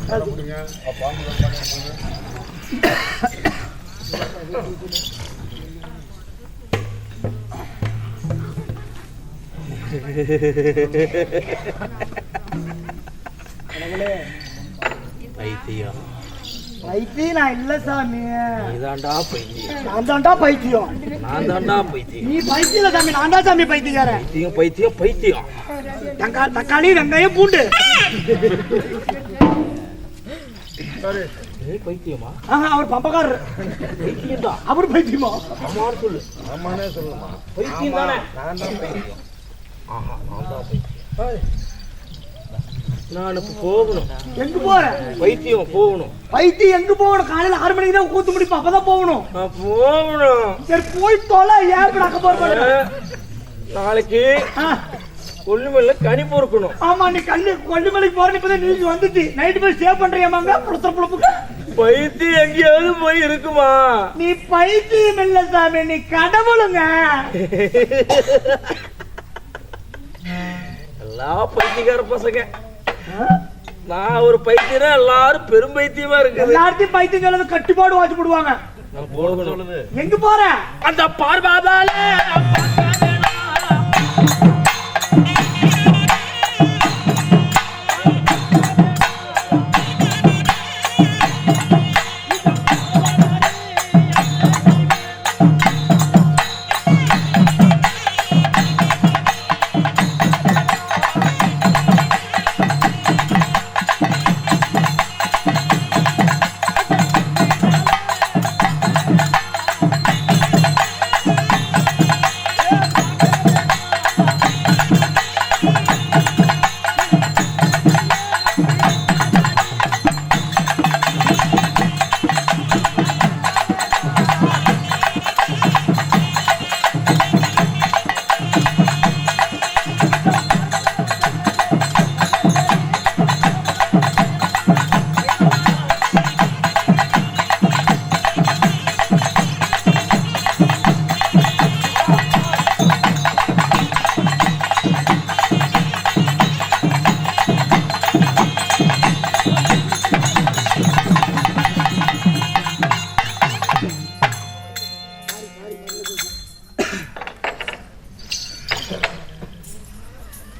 பைத்தியம் பைத்தியம் நான் இல்ல சாமி. நீதாண்டா பைத்தியம். நான் தாண்டா பைத்தியம். நான் தாண்டா பைத்தியம். நீ பைத்தியம் இல்ல சாமி, நான் தான் சாமி பைத்தியக்காரன். பைத்தியம் பைத்தியம் பைத்தியம். தக்காளி வெங்காயம் பூண்டு. பைத்தியமா? அவர் பம்பக்காரர். பைத்தியம் தான். அவர் பைத்தியமா? ஆமான்னு சொல்லு. ஆமானே சொல்லுமா. பைத்தியம் தானே. நான் தான் பைத்தியம். ஆஹா, நான் தான் பைத்தியம். நான் இப்ப போகணும். எங்க போற? பைத்தியம் போகணும். பைத்தியம் எங்க போகணும்? காலையில 6 மணிக்கு தான் கூத்து முடிப்பா, அப்பதான் போகணும். போகணும். சரி போய் தொலை. ஏன் நடக்க போற? நாளைக்கு கொல்லுமல்ல கனி பொறுக்கணும். ஆமா, நீ கொல்லுமலைக்கு போற. இப்பதான் நீங்க வந்துச்சு. நைட்டு போய் ஸ்டே பண்றியாமாங்க புடுத்த புடுப்புக்கு. பைத்தியம் எங்கேயாவது போய் இருக்குமா? நீ பைத்தியம் இல்ல சாமி, நீ கடவுளுங்க. எல்லா பைத்தியக்கார பசங்க. நான் ஒரு பைத்தியனா எல்லாரும் பெரும் பைத்தியமா இருக்கு. எல்லாத்தையும் பைத்தியம் சொல்றது கட்டுப்பாடு வாச்சு போடுவாங்க. எங்க போற? அந்த பார்வாதால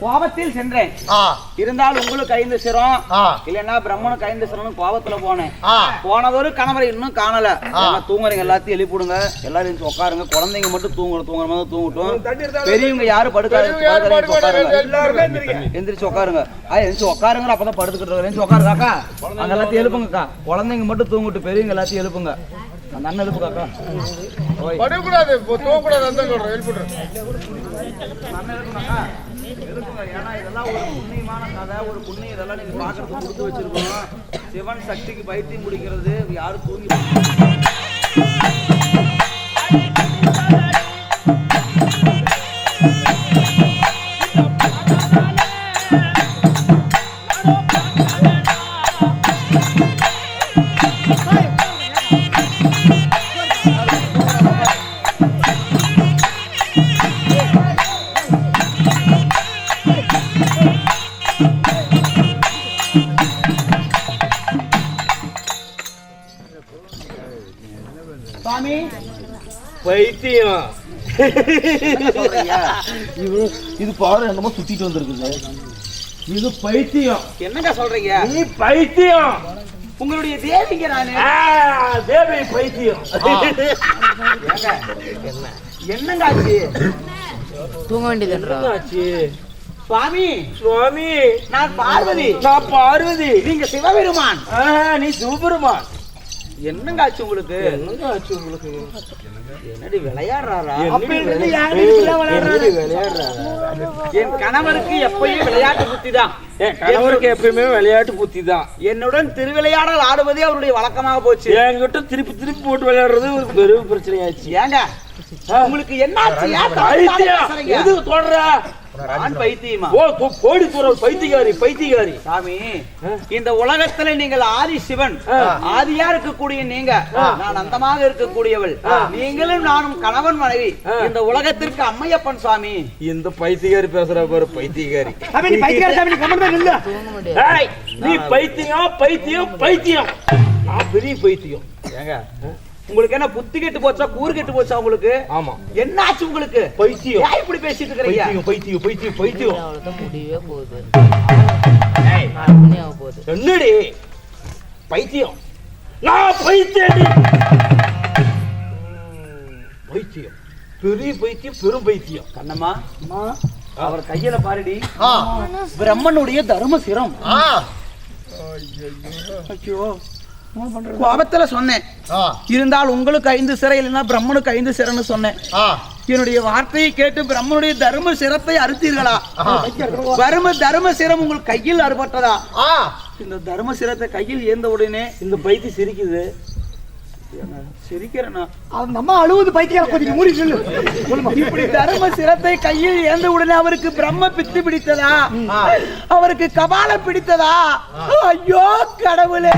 கோபத்தில் சென்றேன். இருந்தால் உங்களுக்கு 5 சிரம் இல்லன்னா பிரம்மனுக்கு 5 சிரம் கோபத்துல போனேன். போனதொரு கணவரை இன்னும் காணல. தூங்குறீங்க, எல்லாத்தையும் எழுப்பிடுங்க. எல்லாரும் எந்திரிச்சு உட்காருங்க. குழந்தைங்க மட்டும் தூங்குற மாதிரி தூங்கட்டும். பெரியவங்க யாரும் படுக்காது. எந்திரிச்சு உட்காருங்க. எந்திரிச்சு உட்காருங்க. அப்பதான் படுத்துக்கிட்டு எந்திரிச்சு உட்காருங்க. அக்கா அந்த எல்லாத்தையும் எழுப்புங்கக்கா. குழந்தைங்க மட்டும் தூங்கிட்டு பெரியவங்க எல்லாத்தையும் எழுப்புங்க. அந்த அண்ணன் எழுப்புக்காக்கா. படக்கூடாது, தூங்கக்கூடாது. அந்த எழுப்பிடுறேன். ஏன்னா இதெல்லாம் ஒரு புண்ணியமான கதை, ஒரு புண்ணியம். இதெல்லாம் நீங்க பாக்குறதுக்கு கொடுத்து வச்சிருக்கோம். சிவன் சக்திக்கு பைத்தியம் முடிக்கிறது. யாரும் தூங்கி பைத்தியம். இது பாரு என்னமோ சுத்திட்டு வந்திருக்குது. இது பைத்தியம். என்னங்க சொல்றீங்க? நீ பைத்தியம். உங்களுடைய தேவிங்க நானு. தேவி பைத்தியம். என்னங்க ஆச்சு? தூங்க வேண்டியது. சுவாமி சுவாமி, நான் பார்வதி. நான் பார்வதி. நீங்க சிவபெருமான். நீ சிவபெருமான். என்னங்க ஆச்சு உங்களுக்கு? என்னங்க ஆச்சு உங்களுக்கு? என்னடி விளையாடுறாரா? என் கணவருக்கு எப்பயும் விளையாட்டு புத்தி தான். கணவருக்கு எப்பயுமே விளையாட்டு புத்தி தான். என்னுடன் திருவிளையாடல் ஆடுவதே அவருடைய வழக்கமாக போச்சு. என்கிட்ட திருப்பி திருப்பி போட்டு விளையாடுறது ஒரு பெரும் பிரச்சனையாச்சு. ஏங்க உங்களுக்கு என்ன ஆச்சு? எது தொடர நான் பைத்தியமா? போடி தூர பைத்தியகாரி சாமி, இந்த உலகத்துல நீங்கள் ஆதி சிவன், ஆதியா இருக்கக்கூடிய நீங்க, நான் அந்தமாக இருக்கக்கூடியவள், நீங்களும் நானும் கணவன் மனைவி, இந்த உலகத்திற்கு அம்மையப்பன் சாமி. இந்த பைத்தியகாரி பேசுற பாரு, பைத்தியகாரி. நீ பைத்தியம், நான் பெரிய பைத்தியம். ஏங்க உங்களுக்கு என்ன புத்தி கெட்டு போச்சா, கூறு கெட்டு போச்சா உங்களுக்கு? ஆமா. என்ன ஆச்சு உங்களுக்கு? பைத்தியம். ஏன் இப்படி பேசிட்டு இருக்கீங்க? பைத்தியம். அவ்வளவுதான் முடியவே போகுது. என்னடி பைத்தியம்? நான் பைத்தியம், பெரிய பைத்தியம், பெரும் பைத்தியம். கண்ணம்மா, அவர் கையில பாருடி, பிரம்மனுடைய தர்ம சிரம். கோபத்துல சொன்னேன், இருந்தால் உங்களுக்கு 5 சிறை இல்லைன்னா பிரம்மனுக்கு 5 சிறைன்னு சொன்னேன். என்னுடைய வார்த்தையை கேட்டு பிரம்மனுடைய தர்ம சிரத்தை அறுத்தீர்களா? தர்ம சிரம் உங்கள் கையில் அறுபட்டதா? இந்த தர்ம சிரத்தை கையில் ஏந்த உடனே இந்த பைத்தியம் சிரிக்குது. சிரிக்கிறேன்னா நம்ம அழுவது பைத்தியம் கொஞ்சம் மூடி சொல்லு. இப்படி தர்ம சிரத்தை கையில் ஏந்த உடனே அவருக்கு பிரம்ம பித்து பிடித்ததா? அவருக்கு கபால பிடித்ததா? ஐயோ கடவுளே!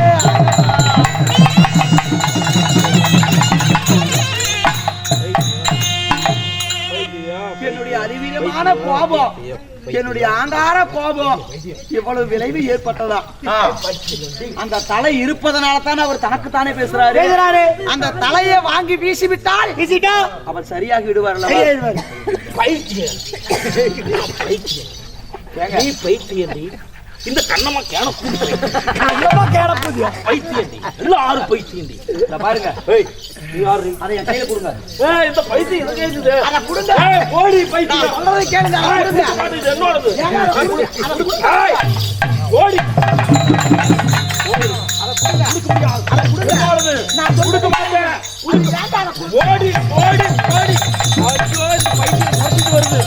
என்னுடைய அறிவீரமான கோபம், என்னுடைய ஆண்டார கோபம் இவ்வளவு விளைவு ஏற்பட்டதா? அந்த தலை இருப்பதனால தானே அவர் தனக்குத்தானே பேசுறாரு. அந்த தலையை வாங்கி வீசிவிட்டால் அவர் சரியாகி விடுவார். பைத்தியம் இந்த கண்ணம்மா பைத்தியம் எல்லாரும் பைத்தியம். பாருங்க, அதை என் கையில கொடுங்க. இந்த பைத்தியம் கேக்குது, அதை கொடுங்க. ஓடி பைத்தியம் சொல்றதை கேளுங்க. என்னோடது ஓடி நான் கொடுக்க மாட்டேன். ஓடி ஓடி ஓடி. ஐயோ பைத்தியம் ஓடிட்டு வருது.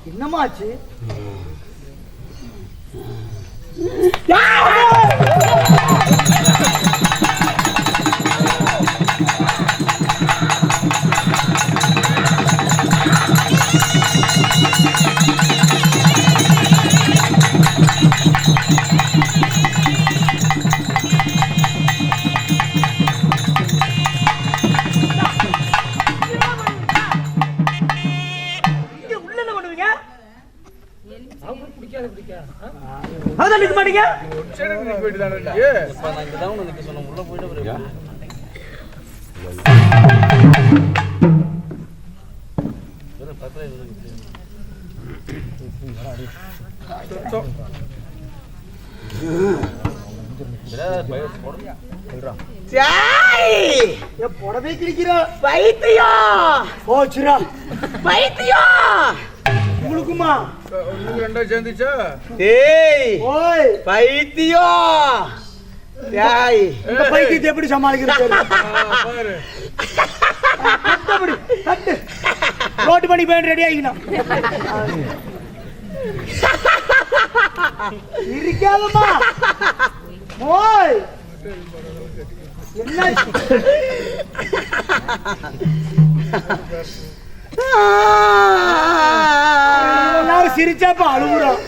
என்னமாச்சு? அதான் நிக்க மாட்டீங்க. புடவை கிழிக்கிற பைத்தியம் போச்சுரா. பைத்தியம் உங்களுக்குமா? ரெண்டா சேர்ந்துச்சா? ஏய் ஓய் பைத்தியம், இந்த பைத்தியத்தை எப்படி சமாளிக்கிறது? ரோட்டு பண்ணி போய் ரெடி ஆகிக்கணும். இருக்காதம்மா ஓய் என்ன எல்லாரும் சிரிச்சாப்பா அழுகுறோம்.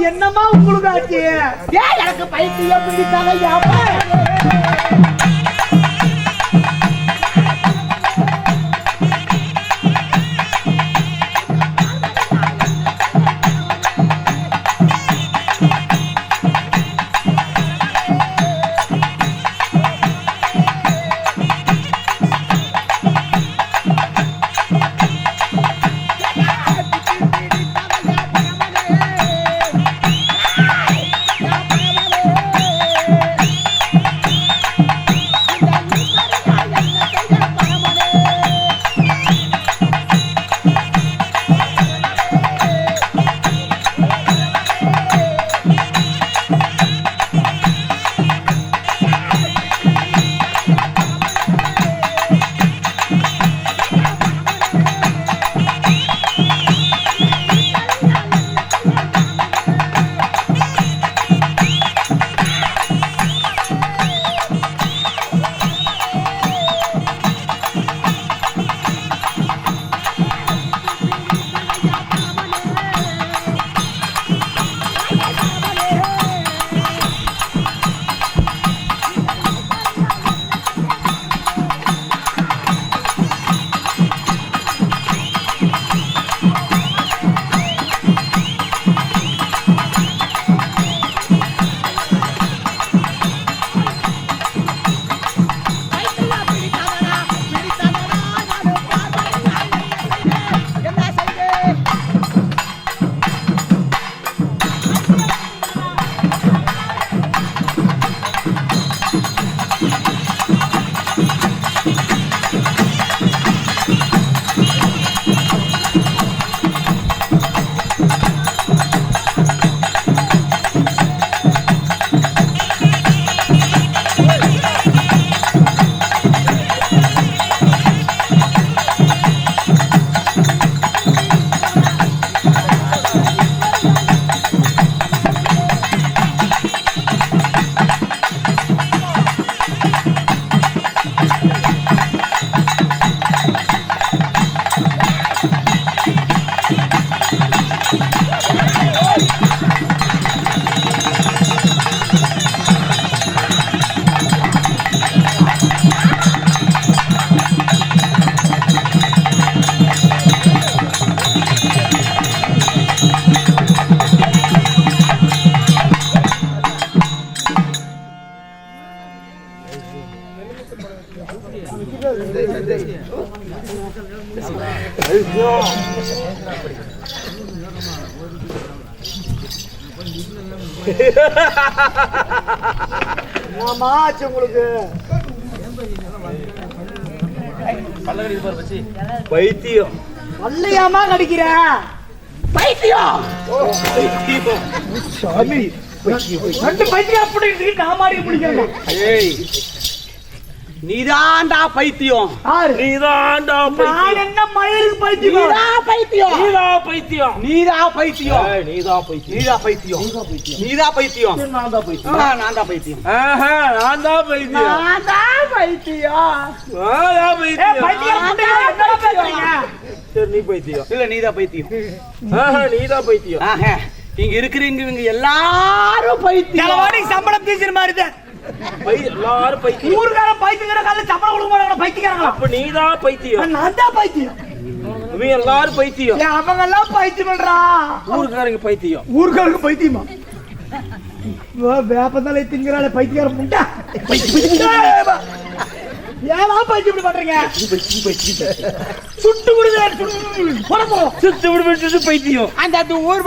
என்னம்மா உங்களுக்கு ஆச்சு? எனக்கு பைத்தியம் பிடித்தாங்க. ஆச்சு உங்களுக்கு பைத்தியம் பல்லையாமா கடிக்கிற பைத்தியம் சாமி ரெண்டு பைத்தியம் அப்படி காமாடி பிடிக்கிறேன். நீதாண்டா பைத்தியம், நீதாண்டா நான் என்ன மயிருக்கு பைத்தியம்? பைத்தியம் நீதா பைத்தியம், நீதா பைத்தியம், நீதா பைத்தியம், நீதா பைத்தியம், நீதா பைத்தியம், நான் தான் பைத்தியம், நான் தான் பைத்தியம், நான் தான் பைத்தியம், நான் தான் பைத்தியம், சரி நீ பைத்தியம் இல்ல நீதா பைத்தியம், நீதா பைத்தியம். இங்க இருக்கிறீங்க இவங்க எல்லாரும் பைத்தியம். சம்பளம் பேசுற மாதிரி எல்லாரும் பைத்தியம். ஊருக்காரன் பைத்தியங்கிற காலையில சம்பளம் கொடுக்க மாட்டாங்க பைத்தியக்காரங்க. அப்ப நீதான் பைத்தியம், நான் தான் பைத்தியம். இவங்க எல்லாரும் பைத்தியம், அவங்க எல்லாம் பைத்தியம் பண்றா. ஊருக்காரங்க பைத்தியம், ஊருக்காரங்க பைத்தியமா? வேப்பந்தாலே திங்கிறாளே பைத்தியக்கார முண்டா. ஏன்னா பைத்தியம் இப்படி பண்றீங்க? சுட்டு விடுவேன் சுட்டு விடுவேன் பைத்தியம். அந்த ஊர்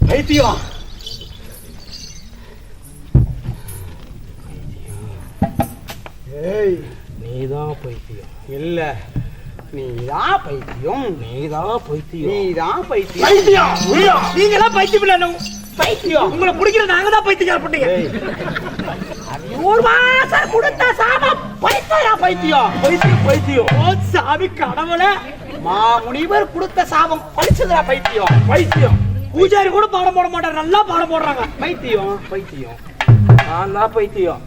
பைத்தியம். ஏய், நீதான் பைத்தியம். இல்ல, நீதான் பைத்தியம். நீதான் பைத்தியம். நீதான் பைத்தியம். பைத்தியம் நீங்க எல்லாம் பைத்தியம் இல்ல, பைத்தியம். உங்களை பிடிக்கிற நாங்க தான் பைத்தியம் பண்ணீங்க. ஒரு மாசம் கொடுத்த சாபம் பைத்தியம். பைத்தியம் பைத்தியம் பைத்தியம். ஓ சாமி கடவுளே, மாமுனிவர் கொடுத்த சாபம் பழிச்சதுடா பைத்தியம். பைத்தியம். பூஜாரி கூட பாடம் போட மாட்டார், நல்லா பாடம் போடுறாங்க. பைத்தியம் பைத்தியம். நான் தான் பைத்தியம்.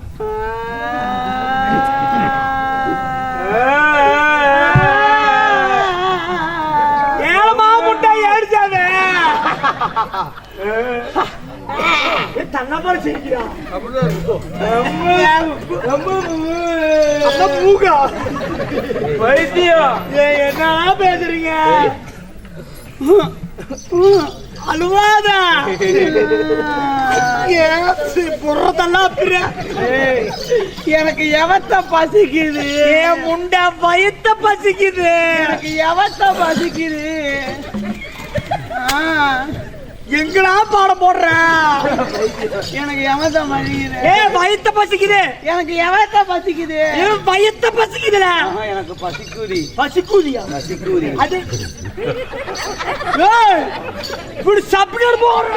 ஏழமா முட்டை ஏடிச்சாவே தன்னப்பாடு சிரிக்கிறான். மூகா பைத்தியம். என்ன பேசுறீங்க? அழுவாதா புறத்தெல்லாம் எனக்கு எவத்த பசிக்குது. என் முண்டை வயித்த பசிக்குது. எனக்கு எவத்த பசிக்குது. எங்கடா பாடம் போடுற? எனக்கு எவத்த பசிக்குது. வயித்த பசிக்குது. எனக்கு எவத்த பசிக்குது. வயித்த பசிக்குதுல. எனக்கு பசிக்குதி. பசிக்குதியா? பசிக்குதி. அது இப்படி சாப்பிட்டு போடுற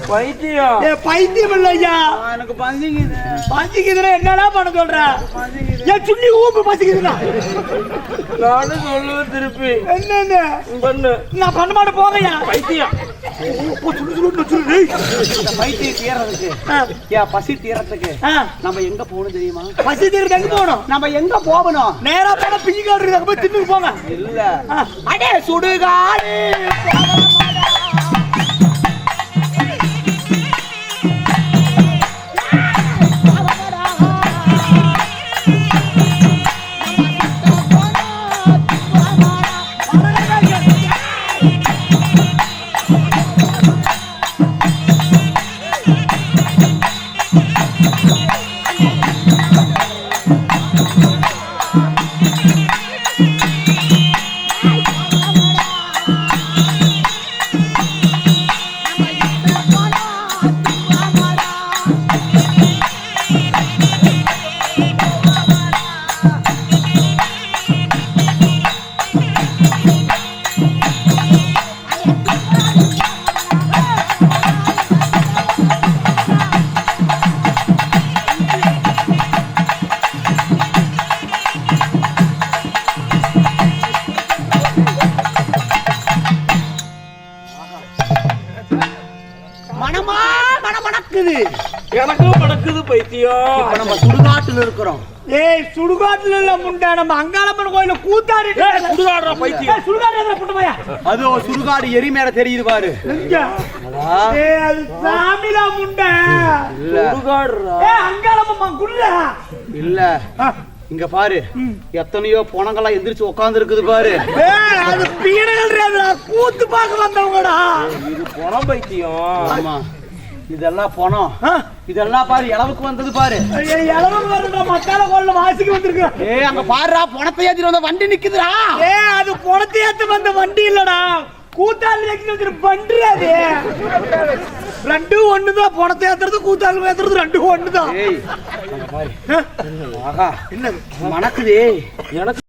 பைத்தியம். பைத்தியம் இல்லையா? எனக்கு பசிக்குது. பசிக்குதுன்னா என்னடா பண்ண சொல்ற? என் சுண்ணி ஊம்பு பசிக்குதுடா. நானும் சொல்லுவேன் திருப்பி. என்னன்னு பண்ணு. நான் பண்ண மாட்டேன் போகையா. பைத்தியம். பைத்திய தீரத்துக்கு, பசி தீரத்துக்கு நம்ம எங்க போகணும் தெரியுமா? பசி தீர்த்து எங்க போகணும்? நம்ம எங்க போகணும்? நேரா போன பிஞ்சு காடு போய் தின்னு போங்க. இல்ல, அடே சுடுகாடு. மனமா மனமணக்குது. எனக்கும் மணக்குது பைத்தியம். இப்ப நம்ம சுடுகாட்டுல இருக்கிறோம். சுடுகாட்டுல இல்ல முண்டை, நம்ம அங்காளம்மன் கோயில கூத்தாடி சுடுகாடுறா பைத்தியம். சுடுகாடு புட்டமையா? அது சுடுகாடு எரி மேல தெரியுது பாரு. அது சாமிலா முண்டை. சுடுகாடுறா. அங்காளம்மன் குள்ள இல்ல, இங்க பாரு, எத்தனையோ பொணங்களா எந்திரிச்சு உட்கார்ந்து இருக்குது பாரு. அது பீடகள் கூத்து பார்க்க வந்தவங்கடா. இது பணம் பைத்தியம். ஆமா, இதெல்லாம் பணம். இதெல்லாம் பாரு, இளவுக்கு வந்தது பாரு. இளவுக்கு வருதுடா, மத்தால கோயில வாசிக்கு வந்திருக்கு. அங்க பாருடா, பணத்தை ஏத்திட்டு வந்த வண்டி நிக்குதுடா. அது பணத்தை ஏத்து வந்த வண்டி இல்லடா, கூத்தாள் ஏத்தி வண்டி. அது ரெண்டும் ஒண்ணுதான். பணத்தை ஏத்துறது கூத்தாள் ஏத்துறது ரெண்டும் ஒண்ணுதான். ஆகா, என்னது மணக்குதே. எனக்கு